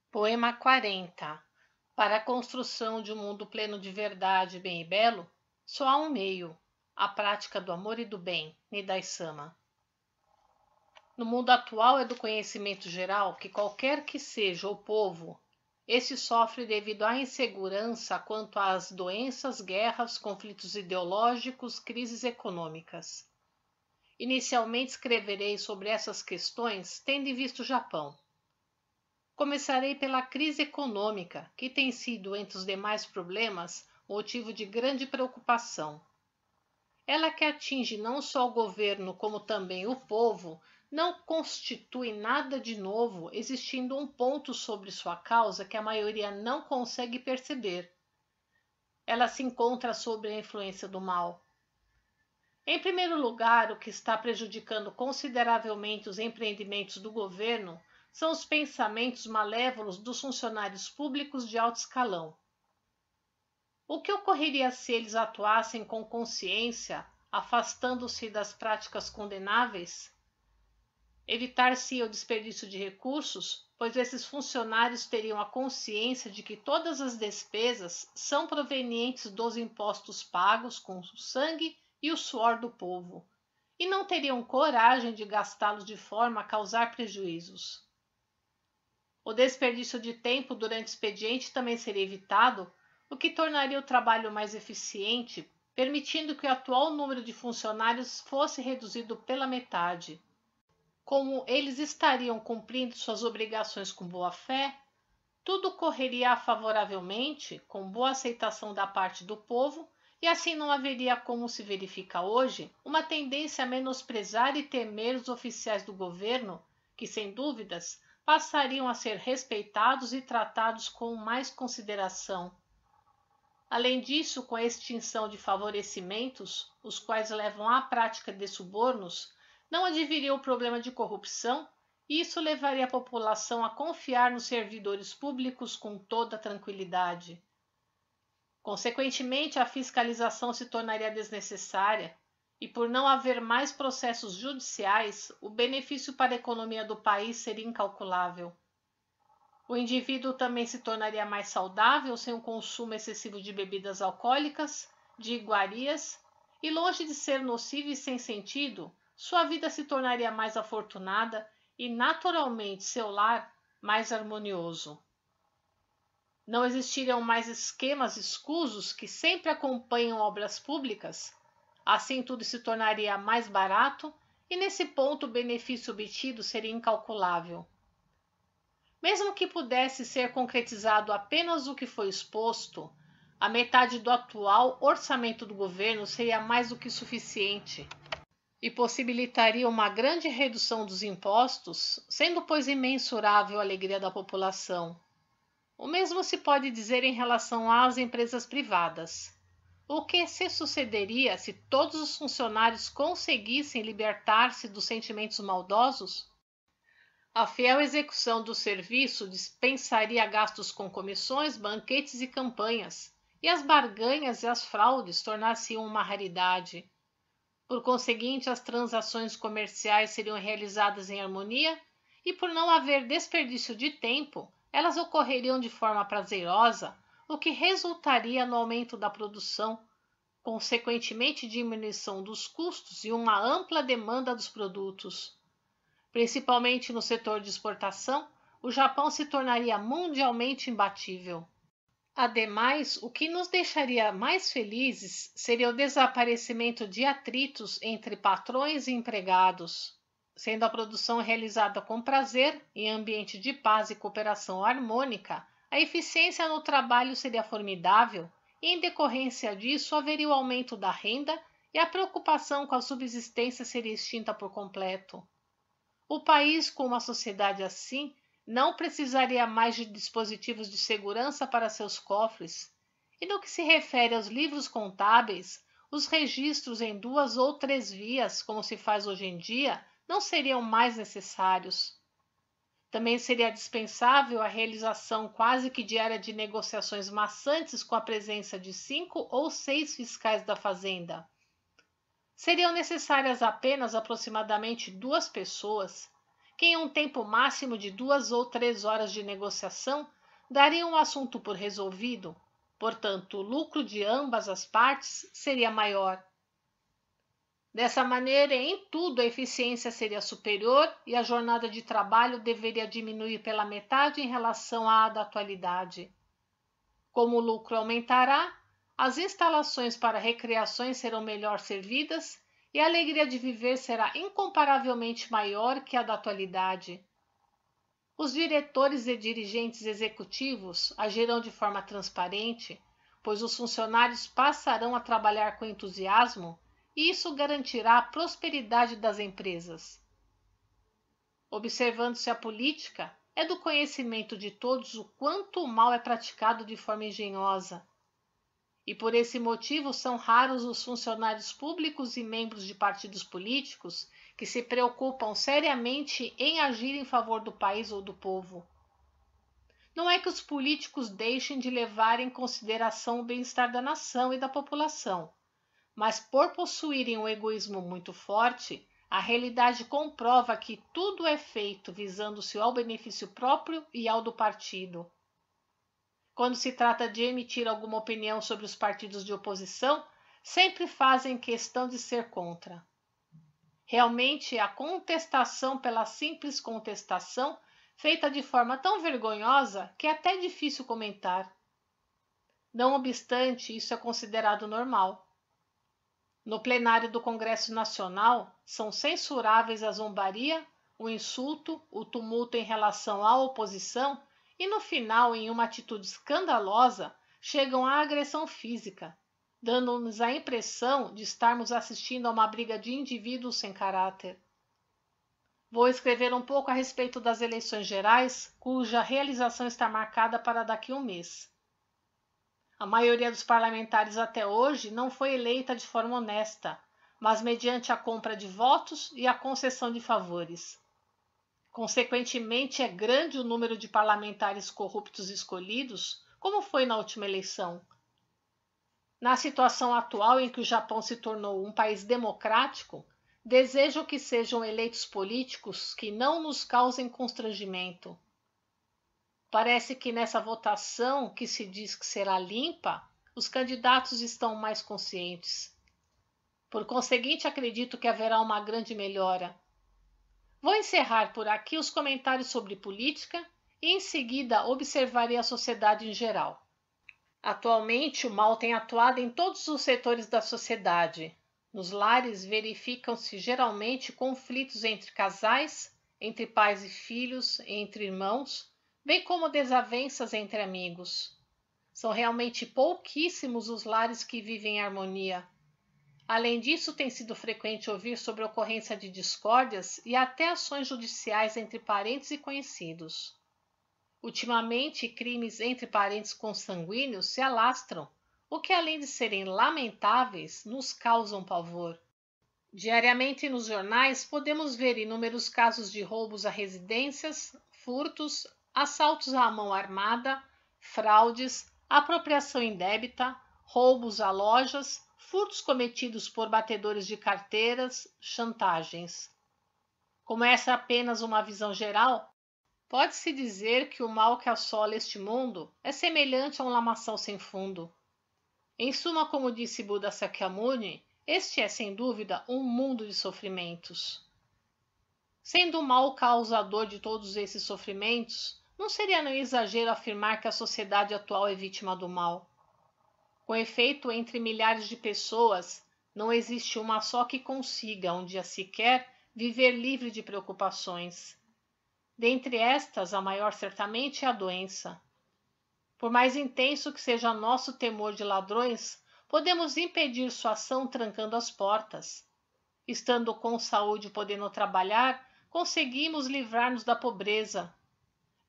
Poema 40. Para a construção de um mundo pleno de verdade, bem e belo, só há um meio, a prática do amor e do bem, Nidai-sama. No mundo atual é do conhecimento geral que qualquer que seja o povo, este sofre devido à insegurança quanto às doenças, guerras, conflitos ideológicos, crises econômicas. Inicialmente escreverei sobre essas questões tendo em vista o Japão. Começarei pela crise econômica, que tem sido, entre os demais problemas, motivo de grande preocupação. Ela que atinge não só o governo, como também o povo, não constitui nada de novo, existindo um ponto sobre sua causa que a maioria não consegue perceber. Ela se encontra sob a influência do mal. Em primeiro lugar, o que está prejudicando consideravelmente os empreendimentos do governo são os pensamentos malévolos dos funcionários públicos de alto escalão. O que ocorreria se eles atuassem com consciência, afastando-se das práticas condenáveis? Evitar-se o desperdício de recursos, pois esses funcionários teriam a consciência de que todas as despesas são provenientes dos impostos pagos com o sangue e o suor do povo, e não teriam coragem de gastá-los de forma a causar prejuízos. O desperdício de tempo durante o expediente também seria evitado, o que tornaria o trabalho mais eficiente, permitindo que o atual número de funcionários fosse reduzido pela metade. Como eles estariam cumprindo suas obrigações com boa fé, tudo correria favoravelmente, com boa aceitação da parte do povo, e assim não haveria, como se verifica hoje, uma tendência a menosprezar e temer os oficiais do governo, que, sem dúvidas, passariam a ser respeitados e tratados com mais consideração. Além disso, com a extinção de favorecimentos, os quais levam à prática de subornos, não adviria o problema de corrupção, e isso levaria a população a confiar nos servidores públicos com toda tranquilidade. Consequentemente, a fiscalização se tornaria desnecessária, e por não haver mais processos judiciais, o benefício para a economia do país seria incalculável. O indivíduo também se tornaria mais saudável sem o consumo excessivo de bebidas alcoólicas, de iguarias, e longe de ser nocivo e sem sentido, sua vida se tornaria mais afortunada e, naturalmente, seu lar mais harmonioso. Não existiriam mais esquemas escusos que sempre acompanham obras públicas. Assim tudo se tornaria mais barato e nesse ponto o benefício obtido seria incalculável. Mesmo que pudesse ser concretizado apenas o que foi exposto, a metade do atual orçamento do governo seria mais do que suficiente e possibilitaria uma grande redução dos impostos, sendo pois imensurável a alegria da população. O mesmo se pode dizer em relação às empresas privadas. O que se sucederia se todos os funcionários conseguissem libertar-se dos sentimentos maldosos? A fiel execução do serviço dispensaria gastos com comissões, banquetes e campanhas, e as barganhas e as fraudes tornar-se-iam uma raridade. Por conseguinte, as transações comerciais seriam realizadas em harmonia, e por não haver desperdício de tempo, elas ocorreriam de forma prazerosa, o que resultaria no aumento da produção, consequentemente diminuição dos custos e uma ampla demanda dos produtos. Principalmente no setor de exportação, o Japão se tornaria mundialmente imbatível. Ademais, o que nos deixaria mais felizes seria o desaparecimento de atritos entre patrões e empregados. Sendo a produção realizada com prazer, em ambiente de paz e cooperação harmônica, a eficiência no trabalho seria formidável e, em decorrência disso, haveria o aumento da renda e a preocupação com a subsistência seria extinta por completo. O país, com uma sociedade assim, não precisaria mais de dispositivos de segurança para seus cofres. E no que se refere aos livros contábeis, os registros em 2 ou 3 vias, como se faz hoje em dia, não seriam mais necessários. Também seria dispensável a realização quase que diária de negociações maçantes com a presença de 5 ou 6 fiscais da fazenda. Seriam necessárias apenas aproximadamente 2 pessoas, que em um tempo máximo de 2 ou 3 horas de negociação dariam o assunto por resolvido, portanto, o lucro de ambas as partes seria maior. Dessa maneira, em tudo a eficiência seria superior e a jornada de trabalho deveria diminuir pela metade em relação à da atualidade. Como o lucro aumentará, as instalações para recreações serão melhor servidas e a alegria de viver será incomparavelmente maior que a da atualidade. Os diretores e dirigentes executivos agirão de forma transparente, pois os funcionários passarão a trabalhar com entusiasmo e isso garantirá a prosperidade das empresas. Observando-se a política, é do conhecimento de todos o quanto o mal é praticado de forma engenhosa. E por esse motivo são raros os funcionários públicos e membros de partidos políticos que se preocupam seriamente em agir em favor do país ou do povo. Não é que os políticos deixem de levar em consideração o bem-estar da nação e da população, mas por possuírem um egoísmo muito forte, a realidade comprova que tudo é feito visando-se ao benefício próprio e ao do partido. Quando se trata de emitir alguma opinião sobre os partidos de oposição, sempre fazem questão de ser contra. Realmente, a contestação pela simples contestação, feita de forma tão vergonhosa que é até difícil comentar. Não obstante, isso é considerado normal. No plenário do Congresso Nacional, são censuráveis a zombaria, o insulto, o tumulto em relação à oposição e, no final, em uma atitude escandalosa, chegam à agressão física, dando-nos a impressão de estarmos assistindo a uma briga de indivíduos sem caráter. Vou escrever um pouco a respeito das eleições gerais, cuja realização está marcada para daqui a um mês. A maioria dos parlamentares até hoje não foi eleita de forma honesta, mas mediante a compra de votos e a concessão de favores. Consequentemente, é grande o número de parlamentares corruptos escolhidos, como foi na última eleição. Na situação atual em que o Japão se tornou um país democrático, desejo que sejam eleitos políticos que não nos causem constrangimento. Parece que nessa votação, que se diz que será limpa, os candidatos estão mais conscientes. Por conseguinte, acredito que haverá uma grande melhora. Vou encerrar por aqui os comentários sobre política e em seguida observarei a sociedade em geral. Atualmente, o mal tem atuado em todos os setores da sociedade. Nos lares verificam-se geralmente conflitos entre casais, entre pais e filhos, entre irmãos, bem como desavenças entre amigos. São realmente pouquíssimos os lares que vivem em harmonia. Além disso, tem sido frequente ouvir sobre a ocorrência de discórdias e até ações judiciais entre parentes e conhecidos. Ultimamente, crimes entre parentes consanguíneos se alastram, o que, além de serem lamentáveis, nos causam pavor. Diariamente nos jornais podemos ver inúmeros casos de roubos a residências, furtos, assaltos à mão armada, fraudes, apropriação indébita, roubos a lojas, furtos cometidos por batedores de carteiras, chantagens. Como essa é apenas uma visão geral, pode-se dizer que o mal que assola este mundo é semelhante a um lamaçal sem fundo. Em suma, como disse Buda Sakyamuni, este é, sem dúvida, um mundo de sofrimentos. Sendo o mal causador de todos esses sofrimentos, não seria nenhum exagero afirmar que a sociedade atual é vítima do mal. Com efeito, entre milhares de pessoas, não existe uma só que consiga, um dia sequer, viver livre de preocupações. Dentre estas, a maior certamente é a doença. Por mais intenso que seja nosso temor de ladrões, podemos impedir sua ação trancando as portas. Estando com saúde e podendo trabalhar, conseguimos livrar-nos da pobreza.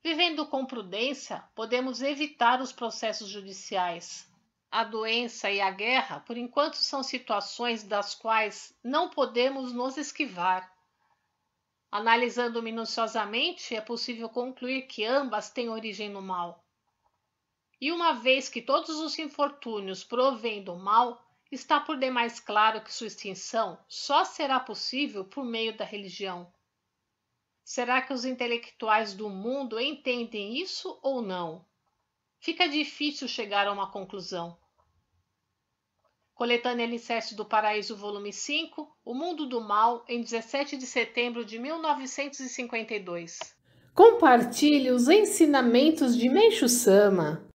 Vivendo com prudência, podemos evitar os processos judiciais. A doença e a guerra, por enquanto, são situações das quais não podemos nos esquivar. Analisando minuciosamente, é possível concluir que ambas têm origem no mal. E uma vez que todos os infortúnios provêm do mal, está por demais claro que sua extinção só será possível por meio da religião. Será que os intelectuais do mundo entendem isso ou não? Fica difícil chegar a uma conclusão. Coletânea Alicerce do Paraíso, volume 5, O Mundo do Mal, em 17 de setembro de 1952. Compartilhe os ensinamentos de Meishu Sama.